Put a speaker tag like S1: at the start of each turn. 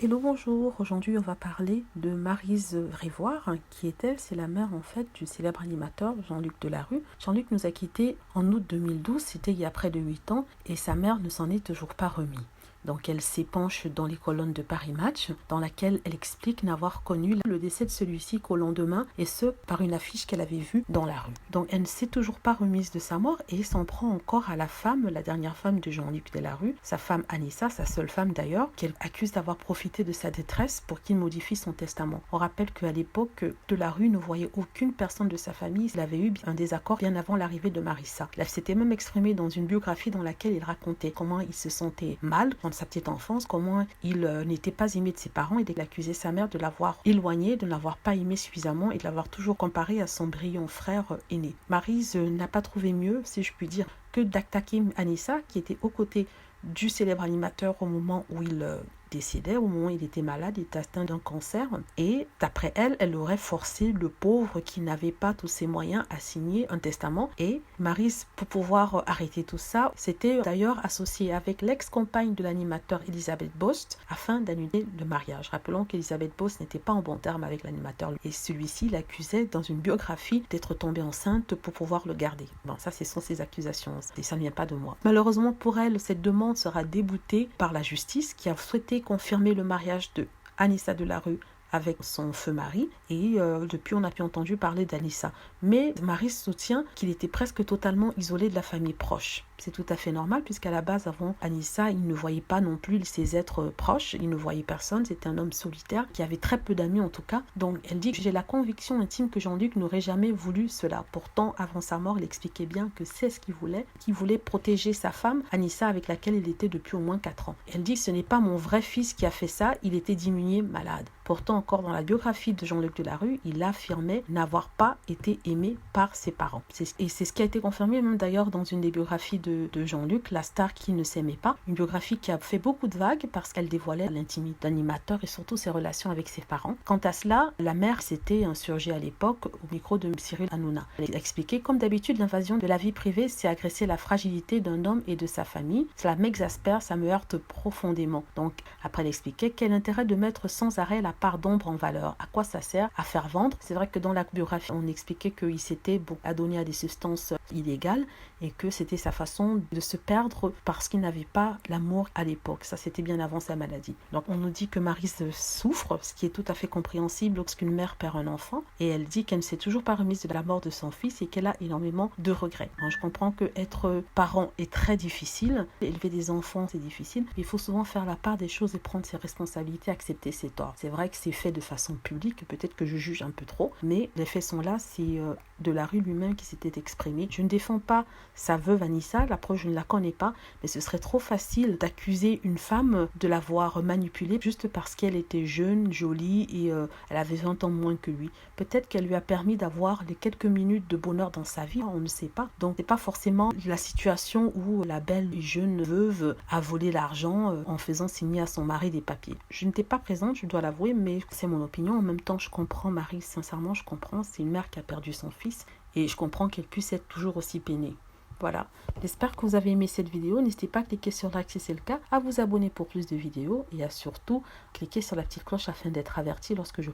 S1: Hello, bonjour. Aujourd'hui, on va parler de Maryse Rivoire. Qui est-elle? C'est la mère en fait du célèbre animateur Jean-Luc Delarue. Jean-Luc nous a quittés en août 2012, c'était il y a près de 8 ans, et sa mère ne s'en est toujours pas remis. Donc elle s'épanche dans les colonnes de Paris Match, dans laquelle elle explique n'avoir connu le décès de celui-ci qu'au lendemain, et ce, par une affiche qu'elle avait vue dans la rue. Donc elle ne s'est toujours pas remise de sa mort et s'en prend encore à la femme, la dernière femme de Jean-Luc Delarue, sa femme Anissa, sa seule femme d'ailleurs, qu'elle accuse d'avoir profité de sa détresse pour qu'il modifie son testament. On rappelle qu'à l'époque, Delarue ne voyait aucune personne de sa famille. Il avait eu un désaccord bien avant l'arrivée de Marissa. Elle s'était même exprimée dans une biographie dans laquelle il racontait comment il se sentait mal dans sa petite enfance, comment il n'était pas aimé de ses parents, et il accusait sa mère de l'avoir éloigné, de ne l'avoir pas aimé suffisamment et de l'avoir toujours comparé à son brillant frère aîné. Maryse n'a pas trouvé mieux, si je puis dire, que d'attaquer Anissa, qui était aux côtés du célèbre animateur au moment où il décédait, au moment où il était malade, il était atteint d'un cancer, et d'après elle, elle aurait forcé le pauvre qui n'avait pas tous ses moyens à signer un testament. Et Maryse, pour pouvoir arrêter tout ça, s'était d'ailleurs associée avec l'ex-compagne de l'animateur Elisabeth Bost afin d'annuler le mariage. Rappelons qu'Elisabeth Bost n'était pas en bon terme avec l'animateur, et celui-ci l'accusait dans une biographie d'être tombée enceinte pour pouvoir le garder. Bon, ça, ce sont ses accusations, et ça ne vient pas de moi. Malheureusement pour elle, cette demande sera déboutée par la justice, qui a souhaité confirmer le mariage de Anissa Delarue avec son feu mari, et depuis on n'a plus entendu parler d'Anissa. Mais Maryse soutient qu'il était presque totalement isolé de la famille proche. C'est tout à fait normal, puisqu'à la base, avant Anissa, il ne voyait pas non plus ses êtres proches, il ne voyait personne, c'était un homme solitaire qui avait très peu d'amis en tout cas. Donc elle dit que j'ai la conviction intime que Jean-Luc n'aurait jamais voulu cela. Pourtant, avant sa mort, il expliquait bien que c'est ce qu'il voulait protéger sa femme, Anissa, avec laquelle il était depuis au moins 4 ans. Elle dit que ce n'est pas mon vrai fils qui a fait ça, il était diminué, malade. Pourtant, encore dans la biographie de Jean-Luc Delarue, il affirmait n'avoir pas été aimé par ses parents. Et c'est ce qui a été confirmé même d'ailleurs dans une des biographies de Jean-Luc, la star qui ne s'aimait pas. Une biographie qui a fait beaucoup de vagues parce qu'elle dévoilait l'intimité d'animateur et surtout ses relations avec ses parents. Quant à cela, la mère s'était insurgée à l'époque au micro de Cyril Hanouna. Elle a expliqué: comme d'habitude, l'invasion de la vie privée, c'est agresser la fragilité d'un homme et de sa famille. Cela m'exaspère, ça me heurte profondément. Donc après, elle expliquait: quel intérêt de mettre sans arrêt la part d'ombre en valeur? À quoi ça sert? À faire vendre? C'est vrai que dans la biographie, on expliquait qu'il s'était adonné à des substances illégales et que c'était sa façon de se perdre parce qu'il n'avait pas l'amour à l'époque. Ça, c'était bien avant sa maladie. Donc on nous dit que Maryse souffre, ce qui est tout à fait compréhensible lorsqu'une mère perd un enfant, et elle dit qu'elle ne s'est toujours pas remise de la mort de son fils et qu'elle a énormément de regrets. Alors, je comprends que être parent est très difficile, élever des enfants c'est difficile, mais il faut souvent faire la part des choses et prendre ses responsabilités, accepter ses torts. C'est vrai que c'est fait de façon publique, peut-être que je juge un peu trop, mais les faits sont là. C'est Delarue lui-même qui s'était exprimé. Je ne défends pas sa veuve Anissa, la preuve je ne la connais pas, mais ce serait trop facile d'accuser une femme de l'avoir manipulée juste parce qu'elle était jeune, jolie et elle avait 20 ans moins que lui. Peut-être qu'elle lui a permis d'avoir les quelques minutes de bonheur dans sa vie, on ne sait pas. Donc c'est pas forcément la situation où la belle et jeune veuve a volé l'argent en faisant signer à son mari des papiers. Je n'étais pas présente, je dois l'avouer, mais c'est mon opinion. En même temps, je comprends Maryse, sincèrement, je comprends. C'est une mère qui a perdu son fils et je comprends qu'elle puisse être toujours aussi peinée. Voilà, j'espère que vous avez aimé cette vidéo. N'hésitez pas à cliquer sur like si c'est le cas, à vous abonner pour plus de vidéos et à surtout cliquer sur la petite cloche afin d'être averti lorsque je